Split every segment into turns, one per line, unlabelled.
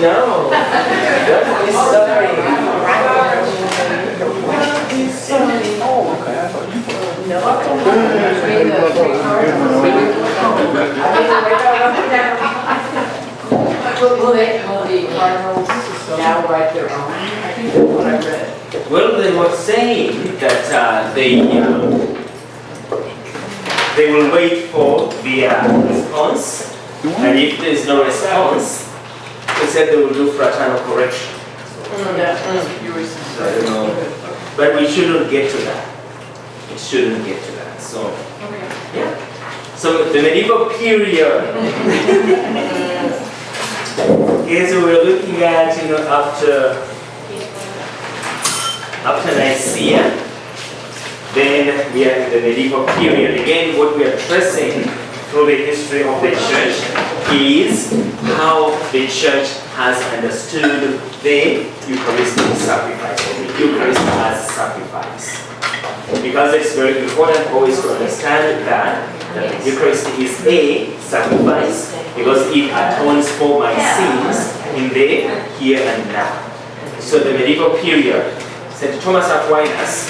No. Don't be sorry.
Oh, okay. I thought you
Will the cardinals now write their own? I think that's what I read.
Well, they were saying that they will wait for the response, and if there is no response, they said they will do fraternal correction. I don't know. But we shouldn't get to that. It shouldn't get to that. So, yeah. So the medieval period is we're looking at, after Nicaea, then we are in the medieval period. Again, what we are tracing through the history of the church is how the church has understood the Eucharistic sacrifice, or the Eucharist as sacrifice. Because it's very important always to understand that the Eucharist is a sacrifice because it atones for my sins in the here and now. So the medieval period, St. Thomas Aquinas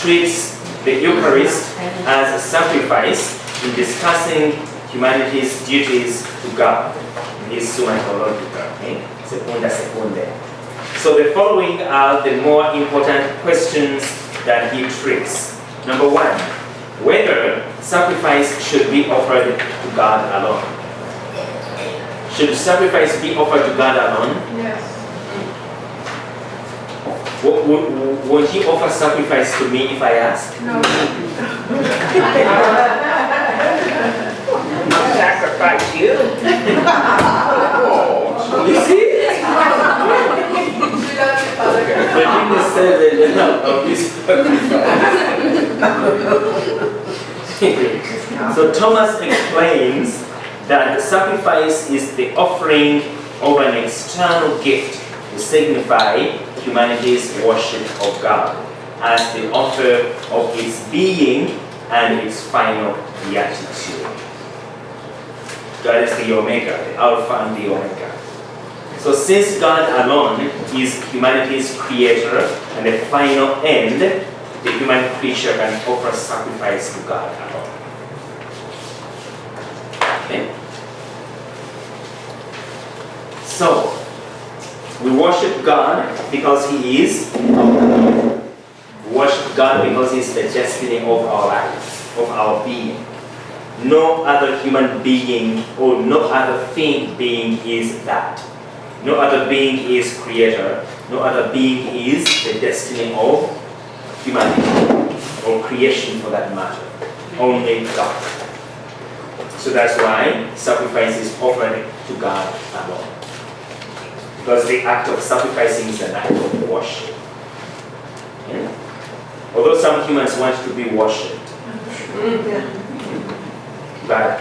treats the Eucharist as a sacrifice in discussing humanity's duties to God. His Summa Theologica, Secunda Secundae. So the following are the more important questions that he treats. Number one, whether sacrifice should be offered to God alone. Should sacrifice be offered to God alone?
Yes.
Would he offer sacrifice to me if I ask?
No.
I'll sacrifice you. You see? The Venus said that of this sacrifice. So Thomas explains that the sacrifice is the offering of an external gift to signify humanity's worship of God as the author of its being and its final beatitude. God is the Omega, the Alpha and the Omega. So since God alone is humanity's creator and the final end, the human creature can offer sacrifice to God alone. Okay? So, we worship God because He is our Lord. We worship God because He is the destiny of our life, of our being. No other human being or no other thing being is that. No other being is creator. No other being is the destiny of humanity or creation for that matter. Only God. So that's why sacrifice is offered to God alone. Because the act of sacrificing is an act of worship. Yeah? Although some humans want to be worshipped. But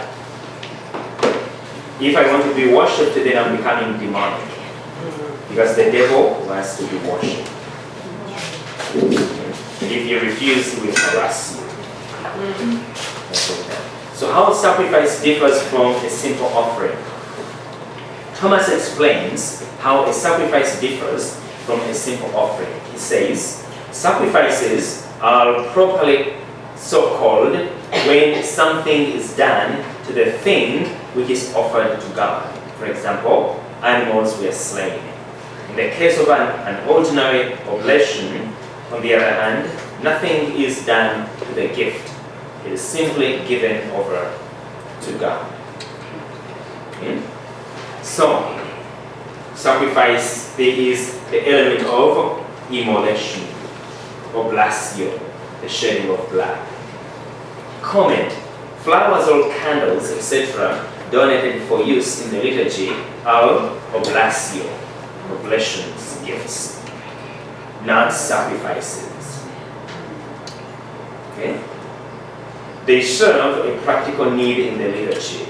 if I want to be worshipped, then I'm becoming demonic. Because the devil wants to be worshipped. If you refuse, he will harass you. So how sacrifice differs from a simple offering. Thomas explains how a sacrifice differs from a simple offering. He says, sacrifices are properly so called when something is done to the thing which is offered to God. For example, animals were slain. In the case of an ordinary oblation, on the other hand, nothing is done to the gift. It is simply given over to God. So, sacrifice, there is the element of immolation, oblatio, the shedding of blood. Comment, flowers or candles, etc., donated for use in the liturgy are oblatio, oblations, gifts, not sacrifices. Okay? They serve a practical need in the liturgy,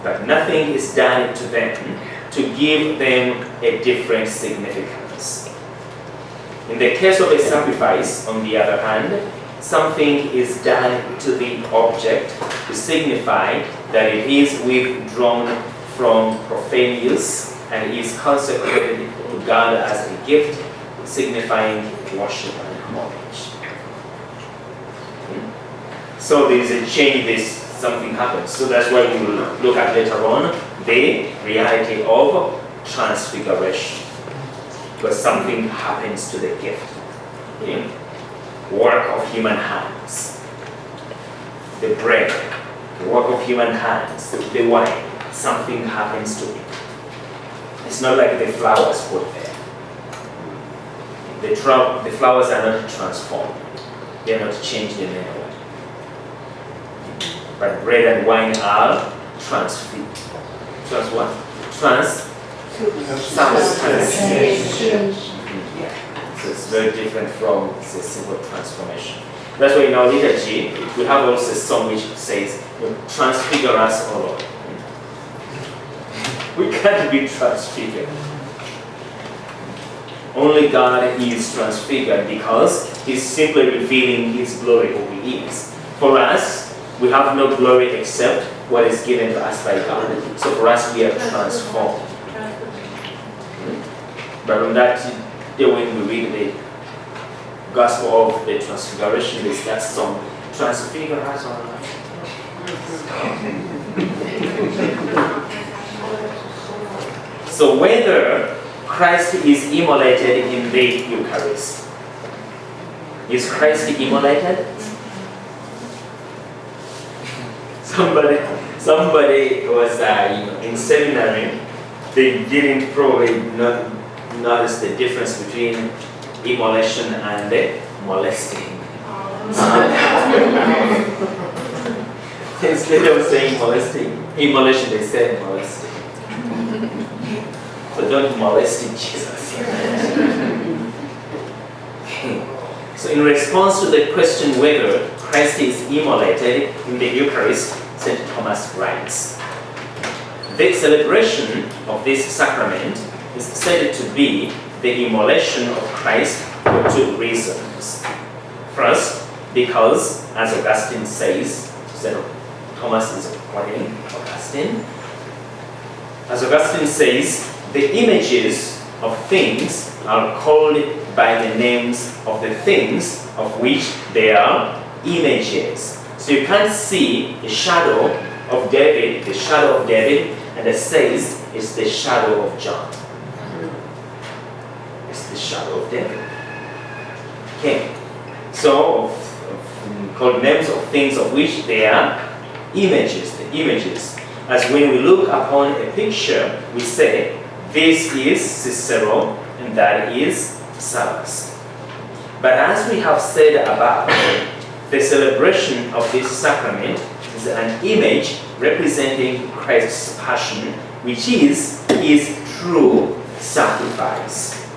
but nothing is done to them to give them a different significance. In the case of a sacrifice, on the other hand, something is done to the object to signify that it is withdrawn from profane use and is consecrated to God as a gift, signifying worship and homage. So there is a change, something happens. So that's why we will look at later on the reality of transfiguration. Because something happens to the gift. Okay? Work of human hands. The bread, the work of human hands, the wine, something happens to it. It's not like the flowers put there. The flowers are not transformed. They are not changed in any way. But bread and wine are transfigured. So it's very different from the simple transformation. That's why in our liturgy, we have also a song which says, transfigure us, O Lord. We can't be transfigured. Only God is transfigured because He's simply revealing His glory who He is. For us, we have no glory except what is given to us by God. So for us, we are transformed. But on that day when we read the Gospel of the Transfiguration, there's that song, transfigure us, O Lord. So whether Christ is immolated in the Eucharist, is Christ immolated? Somebody was in seminary. They didn't probably not notice the difference between immolation and molesting. Instead of saying molesting, immolation, they said molesting. So don't molest Jesus. Okay. So in response to the question whether Christ is immolated in the Eucharist, St. Thomas writes, the celebration of this sacrament is said to be the immolation of Christ for two reasons. First, because, as Augustine says, St. Thomas is quoting Augustine, as Augustine says, the images of things are called by the names of the things of which they are images. So you can't see a shadow of David, and it says it's the shadow of John. It's the shadow of David. Okay. So, called names of things of which they are images, the images. As when we look upon a picture, we say, this is Cicero and that is Sabas. But as we have said above, the celebration of this sacrament is an image representing Christ's passion, which is His true sacrifice.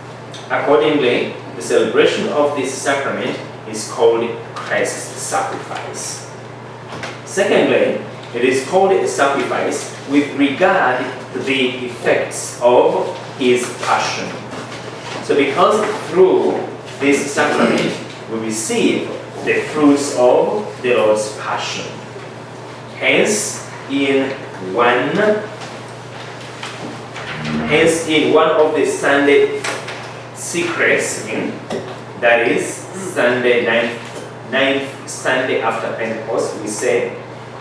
Accordingly, the celebration of this sacrament is called Christ's sacrifice. Secondly, it is called a sacrifice with regard to the effects of His passion. So because through this sacrament we receive the fruits of the Lord's passion. Hence, in one of the Sunday secrets, that is Sunday 9th Sunday after Pentecost, we say,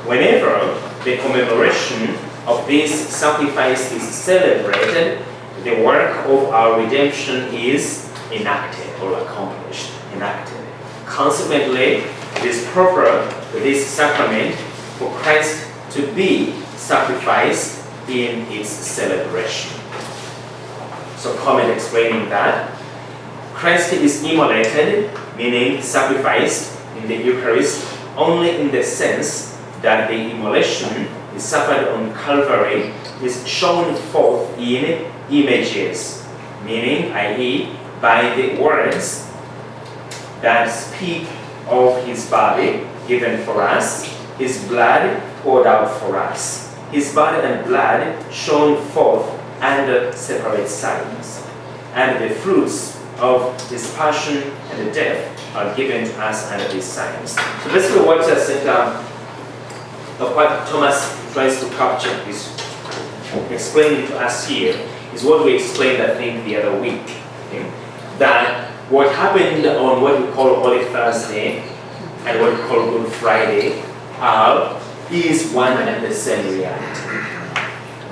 whenever the commemoration of this sacrifice is celebrated, the work of our redemption is enacted or accomplished, enacted. Consequently, it is proper for this sacrament for Christ to be sacrificed in its celebration. So comment explaining that Christ is immolated, meaning sacrificed in the Eucharist, only in the sense that the immolation is suffered on Calvary is shown forth in images, meaning, i.e., by the words that speak of His body given for us, His blood poured out for us, His body and blood shown forth under separate signs, and the fruits of His passion and death are given to us under these signs. So basically what Thomas tries to capture is explaining to us here is what we explained, I think, the other week. Okay? That what happened on what we call Holy Thursday and what we call Good Friday is one and the same reality.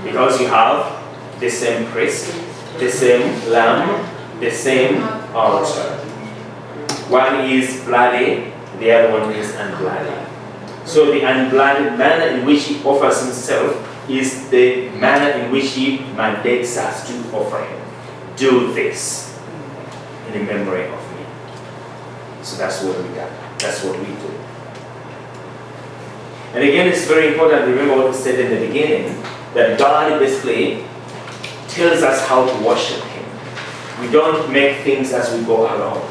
Because you have the same priest, the same lamb, the same altar. One is bloody, the other one is unbloody. So the unblooded manner in which he offers himself is the manner in which he mandates us to offer him. Do this in the memory of me. So that's what we do. That's what we do. And again, it's very important to remember what we said in the beginning, that God basically tells us how to worship him. We don't make things as we go along.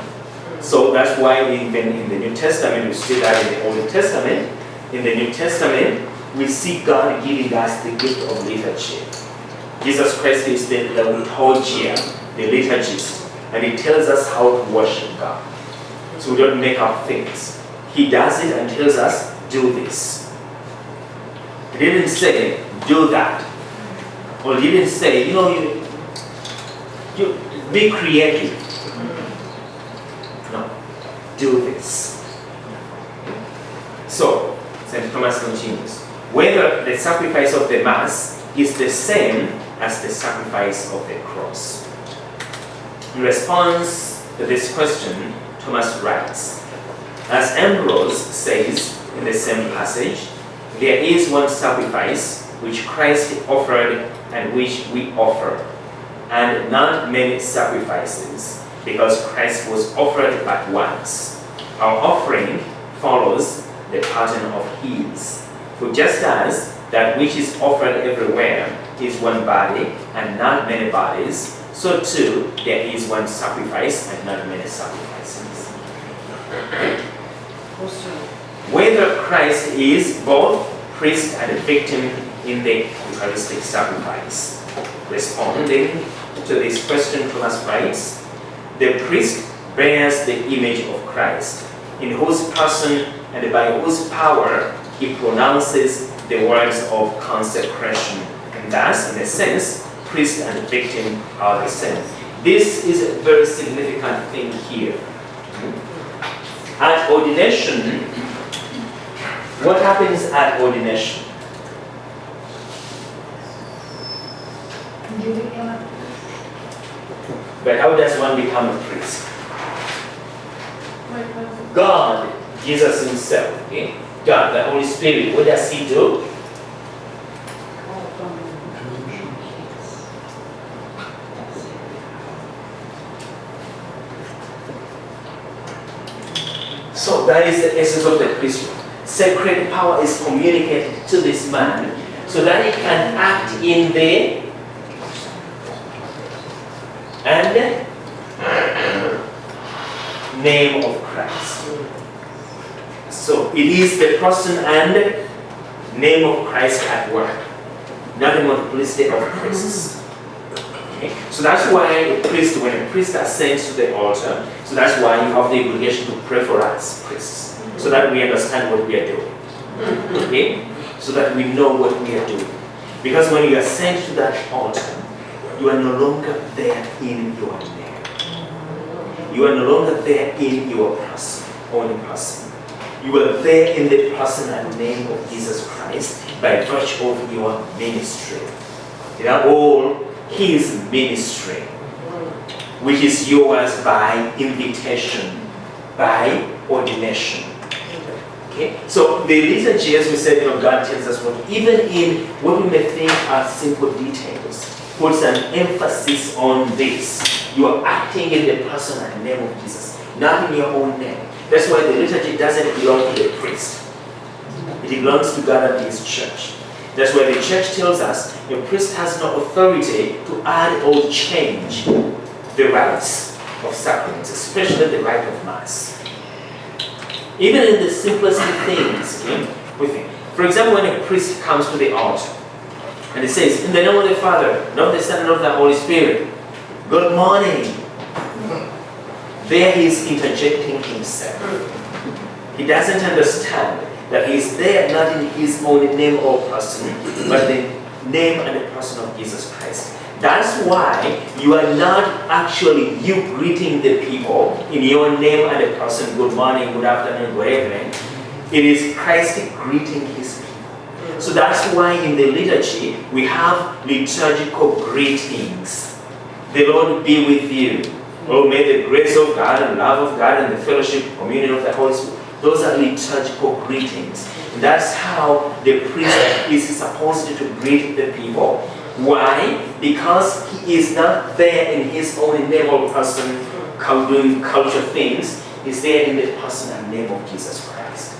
So that's why even in the New Testament, we see that in the Old Testament. In the New Testament, we see God giving us the gift of liturgy. Jesus Christ is the liturgia, the liturgist, and he tells us how to worship God. So we don't make up things. He does it and tells us, do this. He didn't say, do that. Or he didn't say, you be creative. No, do this. So, St. Thomas continues, whether the sacrifice of the Mass is the same as the sacrifice of the cross. In response to this question, Thomas writes, as Ambrose says in the same passage, there is one sacrifice which Christ offered and which we offer, and not many sacrifices, because Christ was offered but once. Our offering follows the pattern of his. For just as that which is offered everywhere is one body and not many bodies, so too there is one sacrifice and not many sacrifices. Whether Christ is both priest and victim in the Eucharistic sacrifice. Responding to this question, Thomas writes, the priest bears the image of Christ, in whose person and by whose power he pronounces the words of consecration. And thus, in a sense, priest and victim are the same. This is a very significant thing here. At ordination, what happens at ordination? But how does one become a priest? God, Jesus himself, okay? God, the Holy Spirit, what does he do? So that is the essence of the priesthood. Sacred power is communicated to this man so that he can act in the name of Christ. So it is the person and name of Christ at work, not the multiplicity of priests. Okay? So that's why when a priest ascends to the altar, so that's why you have the obligation to pray for us, priests, so that we understand what we are doing. Okay? So that we know what we are doing. Because when you ascend to that altar, you are no longer there in your name. You are no longer there in your person, only person. You are there in the person and name of Jesus Christ by virtue of your ministry. You are all his ministry, which is yours by invitation, by ordination. Okay? So the liturgy, as we said, God tells us what, even in what we may think are simple details, puts an emphasis on this. You are acting in the person and name of Jesus, not in your own name. That's why the liturgy doesn't belong to the priest. It belongs to God and his church. That's why the church tells us a priest has no authority to add or change the rites of sacraments, especially the rite of Mass. Even in the simplest things, for example, when a priest comes to the altar and he says, in the name of the Father, and of the Son, and of the Holy Spirit, good morning. There he is interjecting himself. He doesn't understand that he is there not in his own name or person, but the name and the person of Jesus Christ. That's why you are not actually you greeting the people in your name and the person, good morning, good afternoon, good evening. It is Christ greeting his people. So that's why in the liturgy we have liturgical greetings. The Lord be with you. Oh, may the grace of God and love of God and the fellowship, communion of the Holy Spirit. Those are liturgical greetings. That's how the priest is supposed to greet the people. Why? Because he is not there in his own name or person doing culture things. He's there in the person and name of Jesus Christ.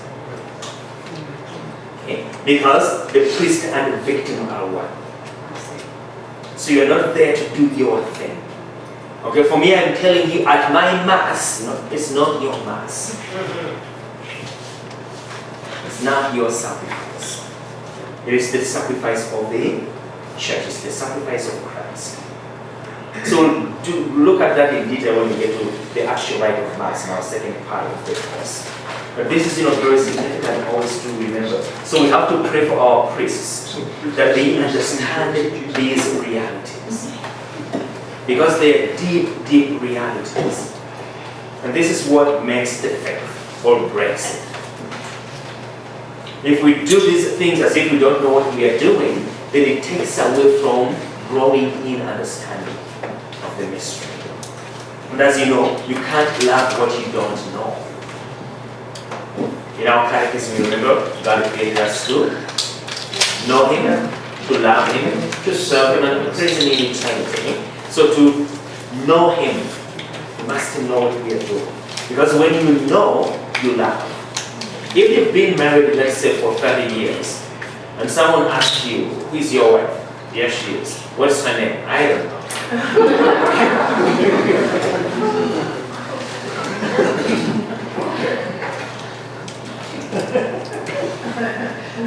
Okay? Because the priest and the victim are one. So you're not there to do your thing. Okay, for me, I'm telling you at my mass, it's not your mass. It's not your sacrifice. It is the sacrifice of the church. It's the sacrifice of Christ. So do look at that in detail when we get to the actual rite of mass in our second part of the course. But this is very significant always to remember. So we have to pray for our priests that they understand these realities. Because they are deep, deep realities. And this is what makes the faith or breaks it. If we do these things as if we don't know what we are doing, then it takes away from growing in understanding of the mystery. And as you know, you can't love what you don't know. In our catechism, remember, God created us to know Him, to love Him, to serve Him, and to praise Him in eternity. So to know Him, you must know what we are doing. Because when you know, you love. If you've been married, let's say, for 30 years, and someone asks you, who is your wife? Yes, she is. What's her name? I don't know.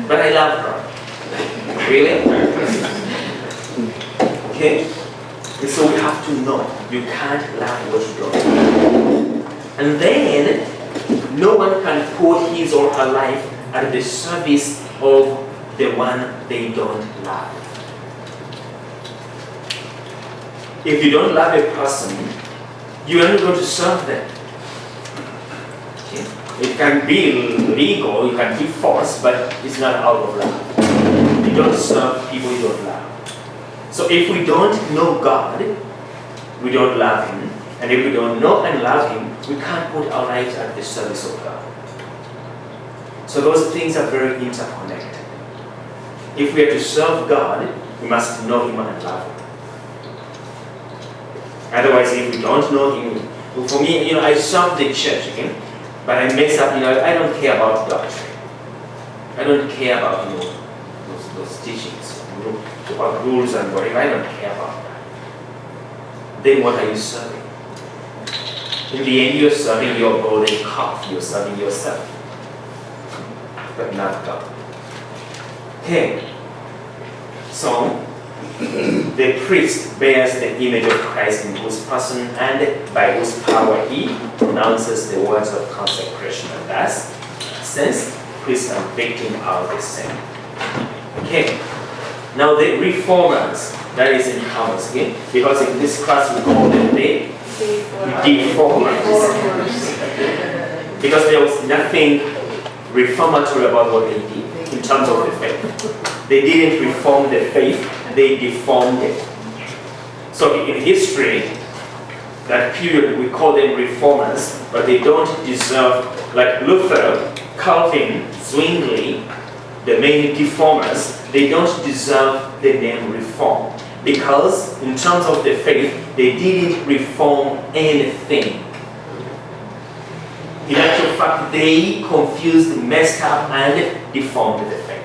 But I love her. Really? Okay? And so we have to know. You can't love what you don't know. And then, no one can put his or her life at the service of the one they don't love. If you don't love a person, you are not going to serve them. Okay? It can be legal, it can be forced, but it's not out of love. You don't serve people you don't love. So if we don't know God, we don't love Him. And if we don't know and love Him, we can't put our lives at the service of God. So those things are very interconnected. If we are to serve God, we must know Him and love Him. Otherwise, if we don't know Him, for me, I serve the church, okay? But I mess up, I don't care about doctrine. I don't care about those teachings, about rules and whatever. I don't care about that. Then what are you serving? In the end, you're serving your golden calf. You're serving yourself, but not God. Okay. So, the priest bears the image of Christ in whose person and by whose power he pronounces the words of consecration. And thus, since priest and victim are the same. Okay. Now the reformers, that is in Thomas, okay? Because in this class we call them the deformers. Because there was nothing reformatory about what they did in terms of the faith. They didn't reform the faith, they deformed it. So in history, that period we call them reformers, but they don't deserve, like Luther, Calvin, Zwingli, the main deformers, they don't deserve the name reform. Because in terms of the faith, they didn't reform anything. In actual fact, they confused, messed up, and deformed the faith.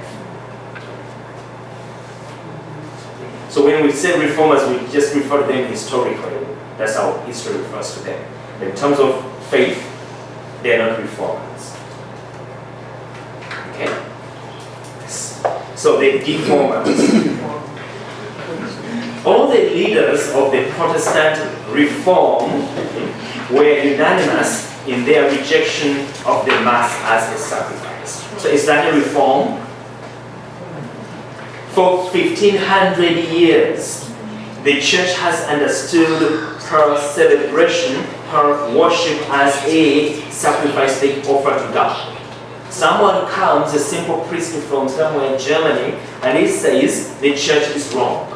So when we say reformers, we just refer to them historically. That's how history refers to them. But in terms of faith, they are not reformers. Okay? So the deformers. All the leaders of the Protestant reform were unanimous in their rejection of the Mass as a sacrifice. So is that a reform? For 1500 years, the church has understood her celebration, her worship as a sacrifice they offer to God. Someone comes, a simple priest from somewhere in Germany, and he says the church is wrong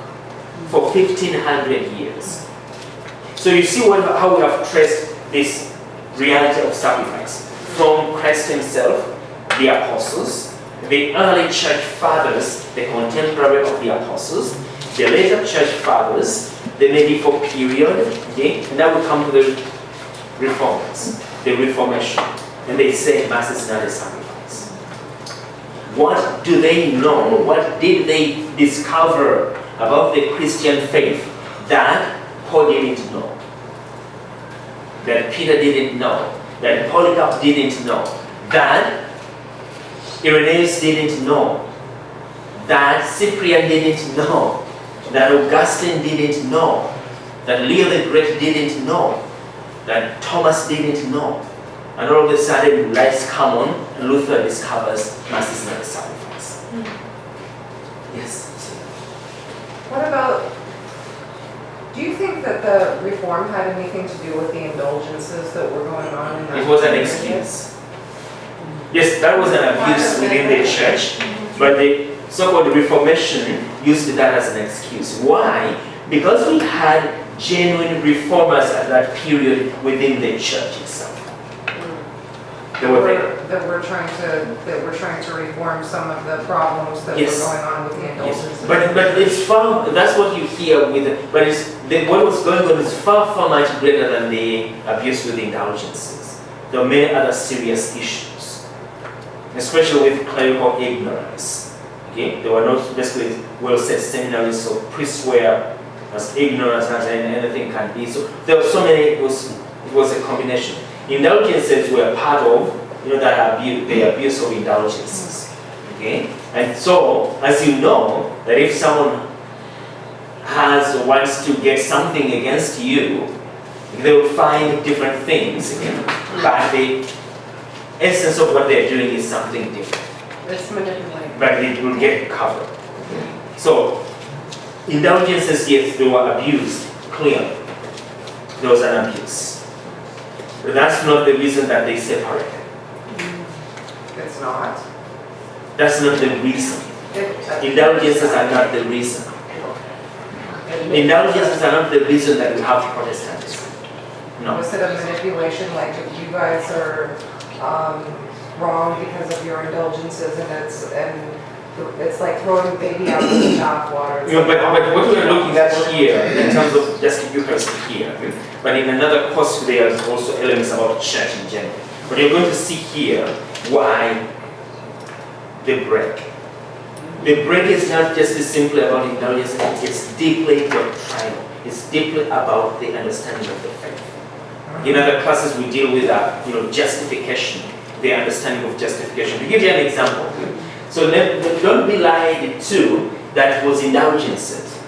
for 1500 years. So you see how we have traced this reality of sacrifice from Christ himself, the apostles, the early church fathers, the contemporary of the apostles, the later church fathers, the medieval period, okay? And now we come to the reformers, the Reformation, and they say Mass is not a sacrifice. What do they know? What did they discover about the Christian faith that Paul didn't know, that Peter didn't know, that Polycarp didn't know, that Irenaeus didn't know, that Cyprian didn't know, that Augustine didn't know, that Leo the Great didn't know, that Thomas didn't know. And all of a sudden lights come on and Luther discovers Mass is not a sacrifice. Yes?
What about, do you think that the Reform had anything to do with the indulgences that were going on in that?
It was an excuse. Yes, that was an abuse within the church, but the so-called Reformation used that as an excuse. Why? Because we had genuine reformers at that period within the church itself. They were there.
That were trying to reform some of the problems that
Yes.
were going on with the indulgences.
Yes. But it's far, that's what you hear with it, but what was going on is far much greater than the abuse with the indulgences. There were many other serious issues, especially with clerical ignorance. Okay? They were not basically well-set seminaries, so priests were as ignorant as anything can be. So there were so many, it was a combination. Indulgences were part of that abuse, the abuse of indulgences. Okay? And so, as you know, that if someone wants to get something against you, they will find different things, but the essence of what they're doing is something different.
It's manipulated.
But it will get covered. So, indulgences, yes, they were abused, clearly. There was an abuse. But that's not the reason that they separated.
It's not.
That's not the reason. Indulgences are not the reason. Indulgences are not the reason that we have Protestantism. No.
Was it a manipulation, like if you guys are wrong because of your indulgences, and it's like throwing the baby out with the bathwater?
But what we're looking at here, in terms of just Eucharist here, but in another course there is also elements about church in general. But you're going to see here why the break. The break is not just simply about indulgence, it's deeply doctrinal. It's deeply about the understanding of the faith. In other classes we deal with justification, the understanding of justification. To give you an example, so don't be lied to that it was indulgences.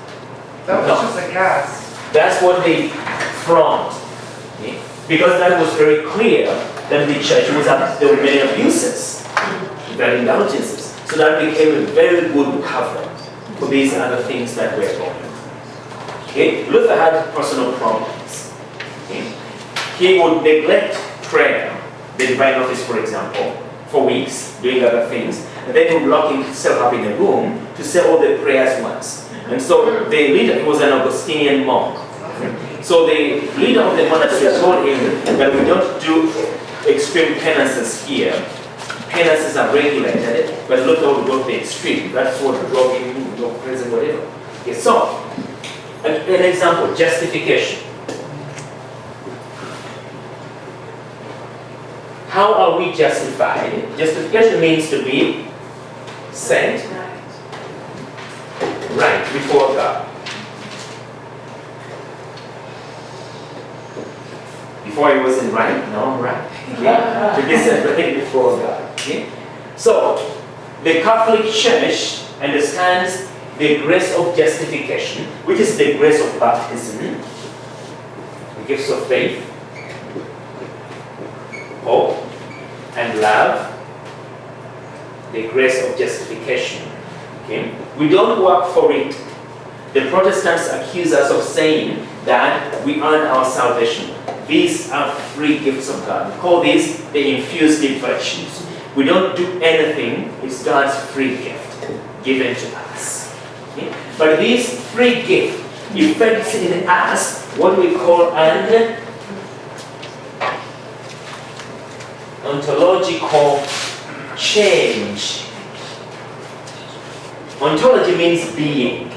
That was just a guess.
That's what they front. Okay? Because that was very clear that the church there were many abuses, very indulgences. So that became a very good cover for these other things that were going on. Okay? Luther had personal problems. Okay? He would neglect prayer, the divine office, for example, for weeks, doing other things, and then he would lock himself up in a room to say all the prayers once. And so the leader, he was an Augustinian monk. So the leader of the monastery told him that we don't do extreme penances here. Penances are regulated, but Luther would go to the extreme. That's what drove him to prison, whatever. Okay, so, an example, justification. How are we justified? Justification means to be set right before God. Before I wasn't right, now I'm right. Okay? To be set right before God. Okay? So, the Catholic Church understands the grace of justification, which is the grace of baptism, the gifts of faith, hope, and love, the grace of justification. Okay? We don't work for it. The Protestants accuse us of saying that we earn our salvation. These are free gifts of God. We call these the infused virtues. We don't do anything. It's God's free gift given to us. Okay? But this free gift effects in us what we call an ontological change. Ontology means being.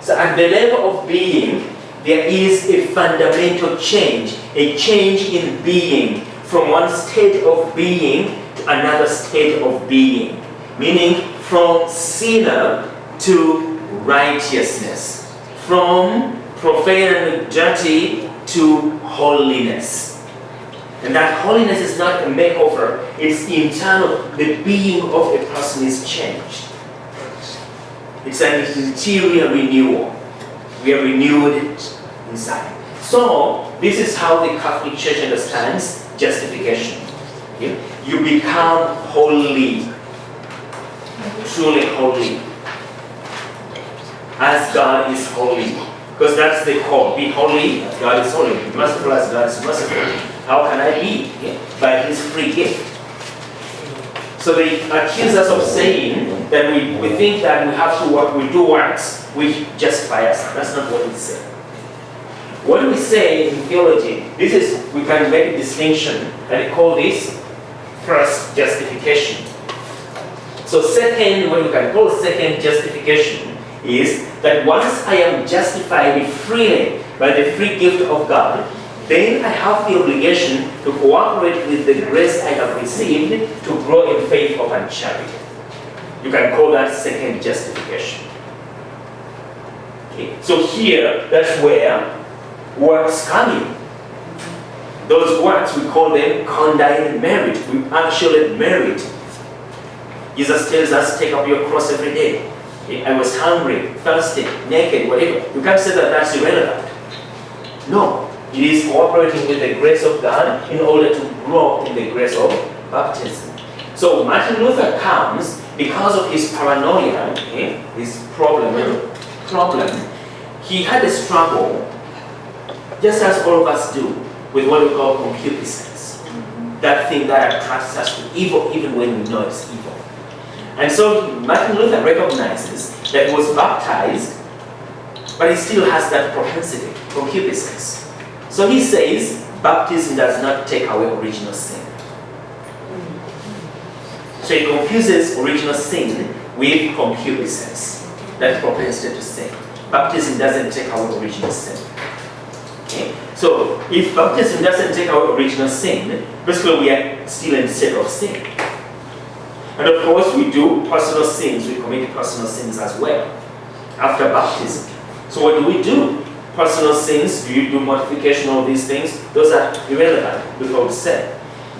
So at the level of being, there is a fundamental change, a change in being from one state of being to another state of being, meaning from sinner to righteousness, from profane and dirty to holiness. And that holiness is not a makeover, it's internal. The being of a person is changed. It's an interior renewal. We are renewed inside. So, this is how the Catholic Church understands justification. Okay? You become holy, truly holy, as God is holy. Because that's the call. Be holy as God is holy. Be merciful as God is merciful. How can I be? Okay? By His free gift. So they accuse us of saying that we think that we have to work, we do works, which justify us. That's not what we say. What we say in theology, we can make a distinction, and we call this first justification. So second, what we can call second justification is that once I am justified freely by the free gift of God, then I have the obligation to cooperate with the grace I have received to grow in faith, hope, and charity. You can call that second justification. Okay. So here, that's where works come in. Those works, we call them condign merit. We actually merit. Jesus tells us, take up your cross every day. Okay. I was hungry, thirsty, naked, whatever. You can't say that that's irrelevant. No. It is cooperating with the grace of God in order to grow in the grace of baptism. So Martin Luther comes because of his paranoia, okay, his problem. He had a struggle, just as all of us do, with what we call concupiscence. That thing that attracts us to evil even when we know it's evil. And so Martin Luther recognizes that he was baptized, but he still has that propensity, concupiscence. So he says, baptism does not take away original sin. So he confuses original sin with concupiscence, that propensity to sin. Baptism doesn't take away original sin. Okay? So if baptism doesn't take away original sin, basically we are still in a state of sin. And of course we do personal sins, we commit personal sins as well after baptism. So what do we do? Personal sins, do you do mortification, all these things? Those are irrelevant before we say.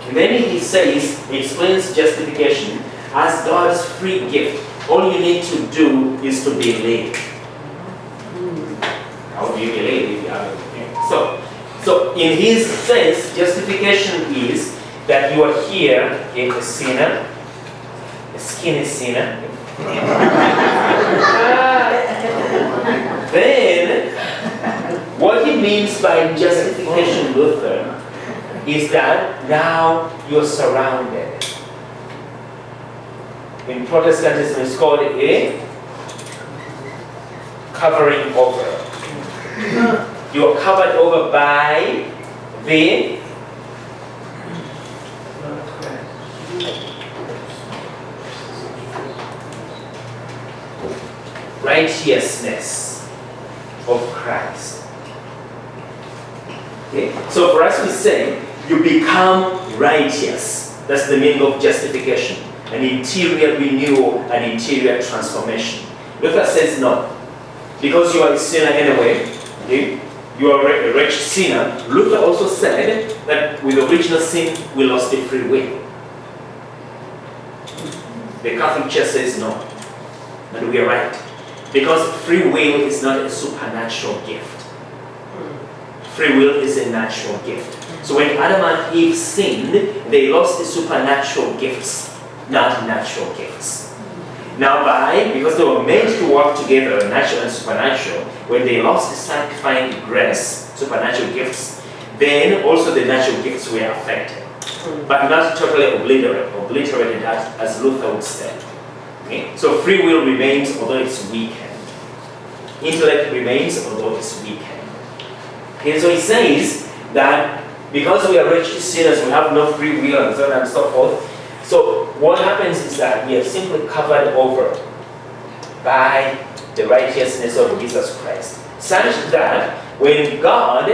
And then he says, he explains justification as God's free gift. All you need to do is to believe. How do you believe if you have it? So in his sense, justification is that you are here in a sinner, a skinny sinner. Then, what he means by justification, Luther, is that now you're surrounded. In Protestantism, it's called a covering over. You're covered over by the righteousness of Christ. Okay? So for us we say, you become righteous. That's the meaning of justification. An interior renewal, an interior transformation. Luther says no. Because you are a sinner anyway, okay? You are a wretched sinner. Luther also said that with original sin, we lost the free will. The Catholic Church says no. And we are right. Because free will is not a supernatural gift. Free will is a natural gift. So when Adam and Eve sinned, they lost the supernatural gifts, not natural gifts. Now because they were meant to work together, natural and supernatural, when they lost the sanctifying grace, supernatural gifts, then also the natural gifts were affected. But not totally obliterated as Luther would say. Okay? So free will remains although it's weakened. Intellect remains although it's weakened. Okay, so he says that because we are wretched sinners, we have no free will and so on and so forth. So what happens is that we are simply covered over by the righteousness of Jesus Christ. Such that when God,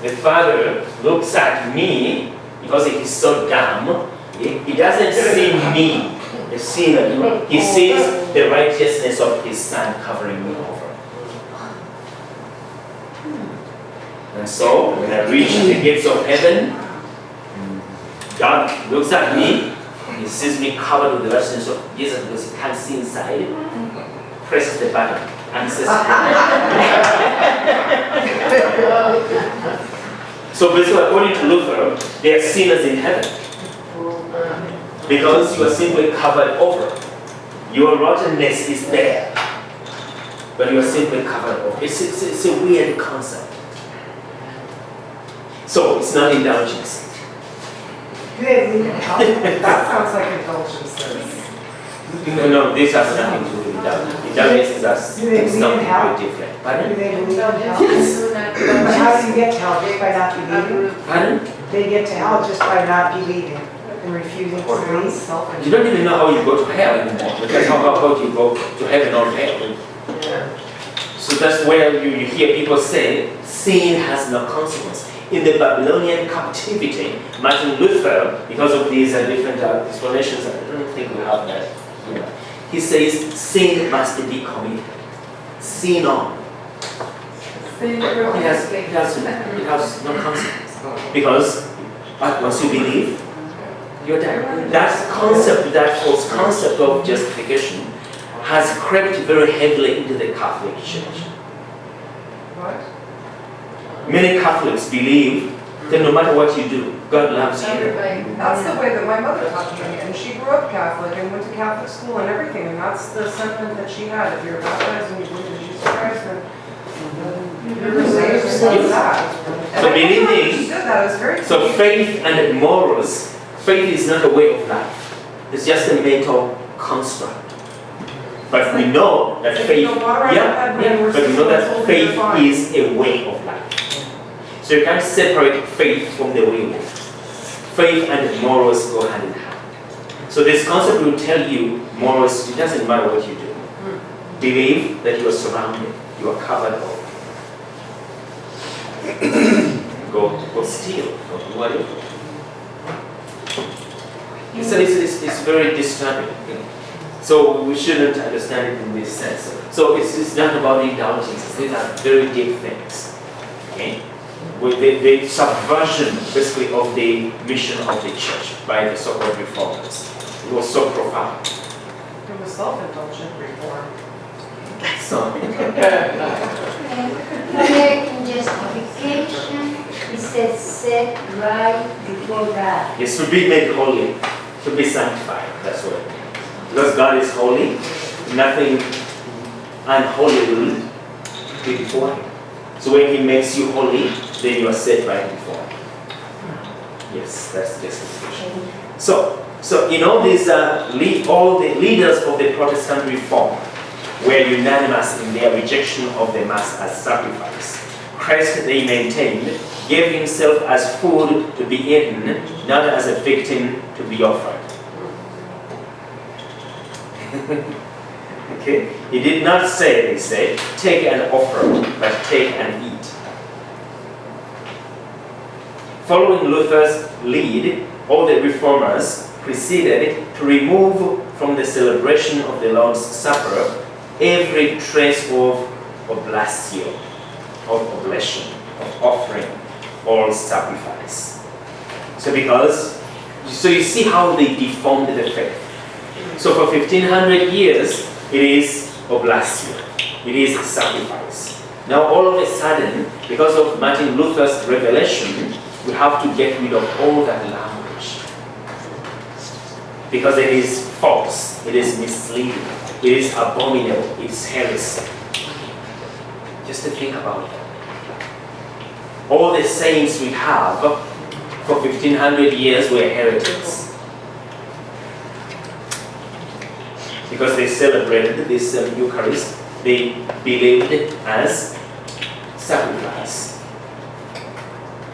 the Father, looks at me, because he is so dumb, he doesn't see me, the sinner. He sees the righteousness of his Son covering me over. And so, when I reach the gates of heaven, God looks at me, he sees me covered with the righteousness of Jesus because he can't see inside, presses the button, and says, so basically, according to Luther, they are sinners in heaven. Because you are simply covered over. Your rottenness is there, but you are simply covered over. It's a weird concept. So, it's not indulgence.
That sounds like indulgences.
No, this has nothing to do with indulgence. Indulgence is something very different. Pardon?
Do they believe in hell?
Yes.
But how do you get to hell? Just by not believing?
Pardon?
They get to hell just by not believing and refusing to believe.
You don't even know how you go to hell anymore. Because how do you go to heaven or hell? So that's where you hear people say, sin has no consequence. In the Babylonian captivity, Martin Luther, because of these different explanations, I don't think we have that here. He says, sin must be committed. Sin on. It has no consequence. Because once you believe, you're done. That concept, that false concept of justification, has crept very heavily into the Catholic Church.
What?
Many Catholics believe that no matter what you do, God loves you.
That's the way that my mother taught me, and she grew up Catholic and went to Catholic school and everything, and that's the sentiment that she had. If you're baptized and you believe in Jesus Christ, then you're saved. So that.
So believing,
That was very
so faith and morals, faith is not a way of life. It's just a mental construct. But we know that faith, but we know that faith is a way of life. So you can't separate faith from the will. Faith and morals go hand in hand. So this concept will tell you morals, it doesn't matter what you do. Believe that you are surrounded, you are covered over. Go steal, go do whatever. So it's very disturbing. So we shouldn't understand it in this sense. So it's not about indulgences. These are very deep things. Okay? With the subversion, basically, of the mission of the church by the so-called reformers. It was so profound.
It was self-indulgent reform.
So,
In justification, it says set right before God.
it's to be made holy, to be sanctified. That's what it means. Because God is holy, nothing unholy will be before Him. So when He makes you holy, then you are set right before Him. Yes, that's the justification. So in all these, all the leaders of the Protestant reform were unanimous in their rejection of the Mass as sacrifice. Christ, they maintained, gave Himself as food to be eaten, not as a victim to be offered. Okay? He did not say, they said, take and offer, but take and eat. Following Luther's lead, all the reformers proceeded to remove from the celebration of the Lord's Supper every trace of oblatio, of oblation, of offering, or sacrifice. So you see how they deformed the faith. So for 1500 years, it is oblatio, it is sacrifice. Now all of a sudden, because of Martin Luther's revelation, we have to get rid of all that language. Because it is false, it is misleading, it is abominable, it's heresy. Just to think about that. All the saints we have for 1500 years were heretics. Because they celebrated this Eucharist, they believed as sacrifice.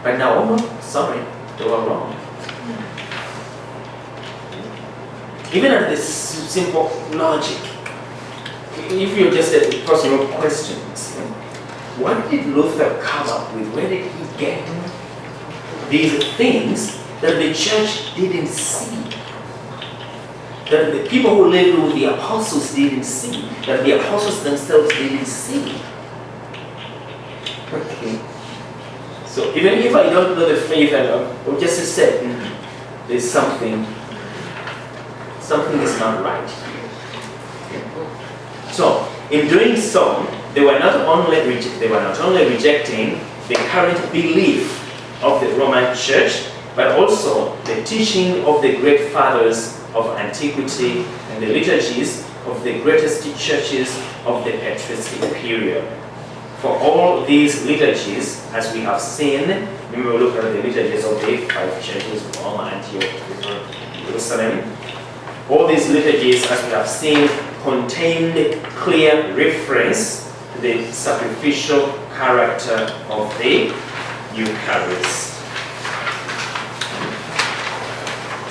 But now, oh no, sorry, they were wrong. Even at this simple logic, if you just had personal questions, what did Luther come up with? Where did he get these things that the church didn't see? That the people who lived with the apostles didn't see? That the apostles themselves didn't see? Okay. So even if I don't know the faith, I'll just say, there's something is not right here. So, in doing so, they were not only rejecting the current belief of the Roman Church, but also the teaching of the great fathers of antiquity and the liturgies of the greatest churches of the patristic period. For all these liturgies, as we have seen, when we look at the liturgies of the 5 churches, Rome, Antioch, Jerusalem, all these liturgies, as we have seen, contained clear reference to the sacrificial character of the Eucharist.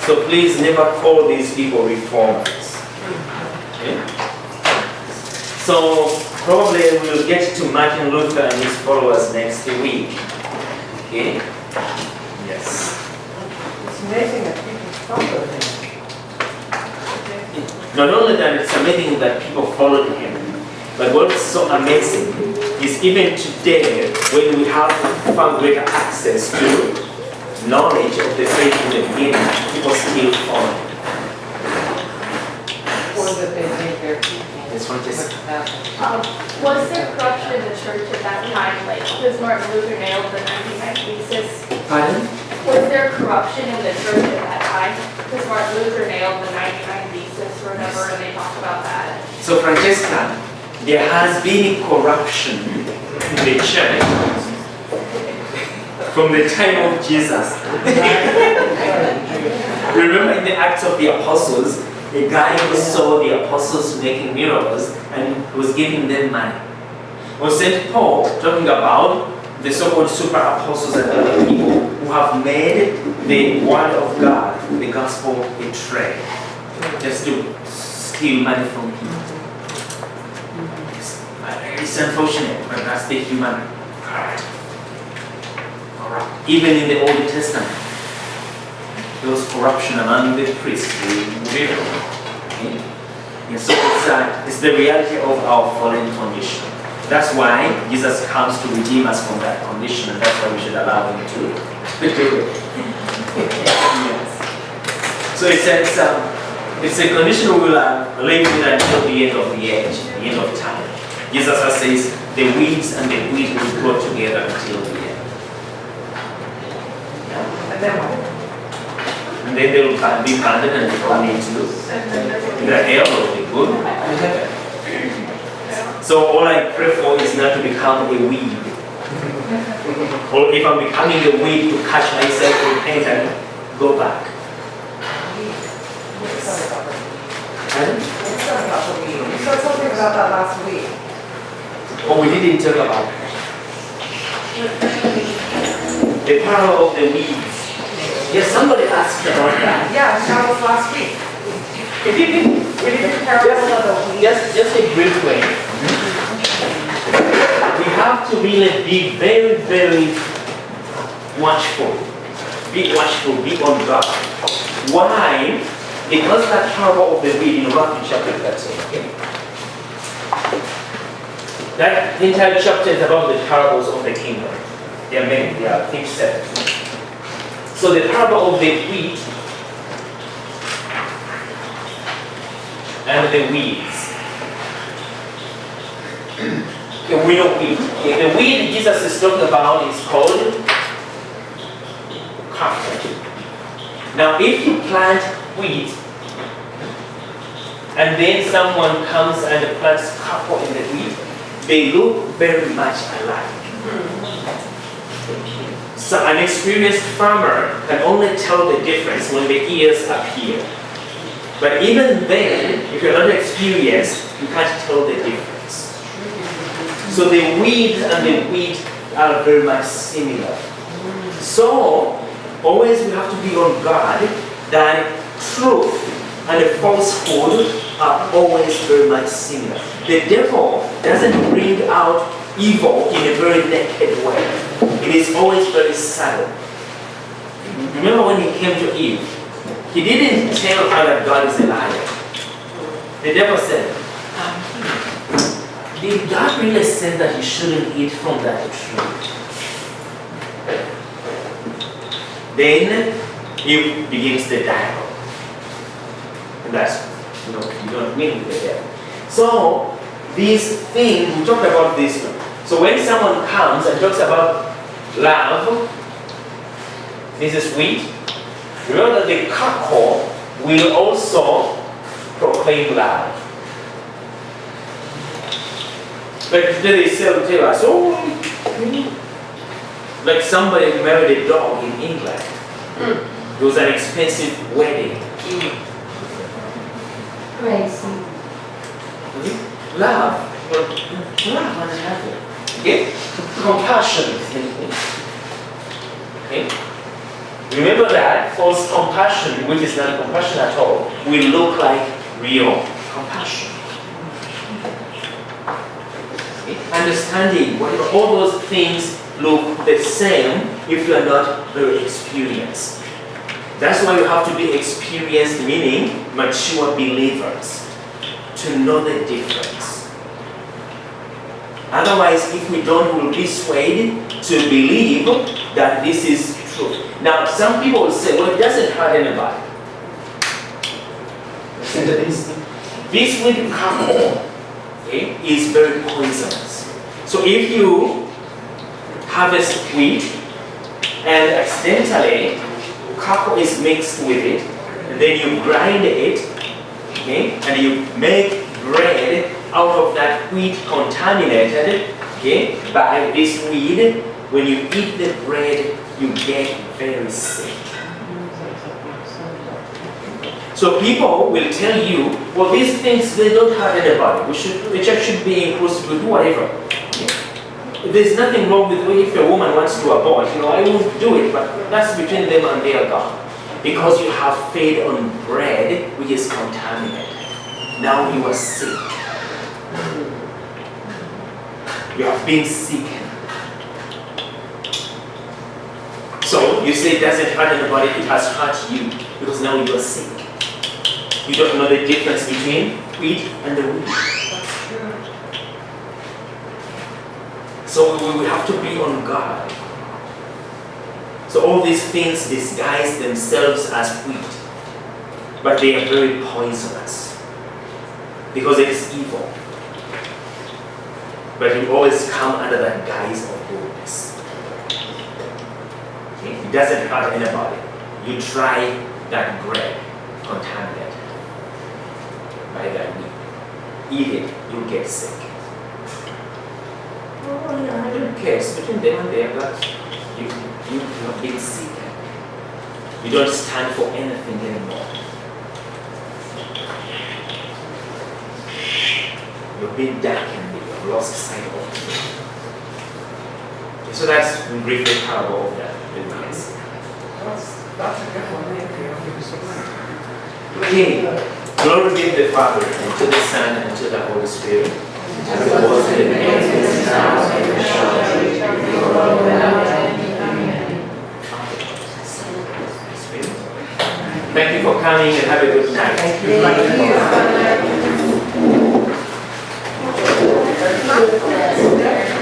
So please never call these people reformers. Okay? So probably we'll get to Martin Luther and his followers next week. Okay? Yes.
It's amazing that people follow him.
Not only that, it's amazing that people followed him, but what's so amazing is even today, when we have far greater access to knowledge of the faith in the beginning, people still follow him.
Or that they think they're
This one just
Was there corruption in the church at that time? Like, because Martin Luther nailed the 99 Thesis.
Pardon?
Was there corruption in the church at that time? Because Martin Luther nailed the 99 Thesis or whatever, and they talk about that.
So Francesca, there has been corruption in the church from the time of Jesus. Remember in the Acts of the Apostles, a guy who saw the apostles making miracles and was giving them money. Was St. Paul talking about the so-called super apostles and other people who have made the word of God, the gospel, a trade, just to steal money from people. It's unfortunate, but that's the human heart. Even in the Old Testament, there was corruption among the priests. Okay? And so it's the reality of our fallen condition. That's why Jesus comes to redeem us from that condition, and that's why we should allow him to. Yes. So it's a condition we will live with until the end of the age, the end of time. Jesus says the weeds and the wheat will grow together until the end.
And then what?
And then they will be planted and thrown into the hell or the good. So all I pray for is not to become a weed. Or if I'm becoming a weed, to catch myself, repent and go back.
You said about the weed. You said something about that last week.
Oh, we didn't talk about the power of the weeds. Yes, somebody asked about that.
Yeah, that was last week. We did the parable of the weed.
Just a brief way. We have to really be very, very watchful. Be watchful, be on guard. Why? Because that parable of the weed in Matthew chapter 13. That entire chapter is about the parables of the kingdom. There are many, there are, I think, 7. So the parable of the wheat and the weeds. The wheel of wheat. The weed Jesus is talking about is called cotton. Now, if you plant wheat and then someone comes and plants couple in the wheat, they look very much alike. So an experienced farmer can only tell the difference when the ears appear. But even then, if you're not experienced, you can't tell the difference. So the weed and the wheat are very much similar. So always we have to be on guard that truth and falsehood are always very much similar. The devil doesn't bring out evil in a very naked way. It is always very subtle. Remember when he came to Eve, he didn't tell her that God is a liar. The devil said, did God really say that you shouldn't eat from that tree? Then Eve begins the dialogue. And that's, you don't win with the devil. So, these things, we talked about this one. So when someone comes and talks about love, this is wheat. Remember that the cockle will also proclaim love. Like today they tell us, like somebody married a dog in England. It was an expensive wedding.
Crazy.
Love one another. Okay? Compassion. Okay? Remember that false compassion, which is not compassion at all, will look like real compassion. Okay? Understanding whatever all those things look the same if you are not very experienced. That's why you have to be experienced, meaning mature believers, to know the difference. Otherwise, if we don't, we'll be swayed to believe that this is true. Now, some people will say, well, it doesn't hurt anybody. Listen to this. This wheat cockle, okay, is very poisonous. So if you harvest wheat and accidentally cocoa is mixed with it, and then you grind it, okay, and you make bread out of that wheat contaminated, okay, by this weed. When you eat the bread, you get very sick. So people will tell you, well, these things, they don't hurt anybody. The church should be inclusive, we'll do whatever. Okay. There's nothing wrong with if a woman wants to abort, I won't do it, but that's between them and their God. Because you have fed on bread which is contaminated. Now you are sick. You have been sick. So you say it doesn't hurt anybody, it has hurt you because now you are sick. You don't know the difference between wheat and the wheat. So we have to be on guard. So all these things disguise themselves as wheat, but they are very poisonous because it is evil. But you always come under that guise of goodness. Okay? It doesn't hurt anybody. You try that bread contaminated by that wheat. Eat it, you'll get sick. Oh, yeah, I don't care. It's between them and their God. You have been sick. You don't stand for anything anymore. You've been darkened. You've lost sight of it. So that's briefly parable of that.
That's a good one.
Okay. Glory be to the Father, and to the Son, and to the Holy Spirit. As it was in the beginning, is now, and shall be, world without end. Amen. Thank you for coming and have a good night.
Thank you.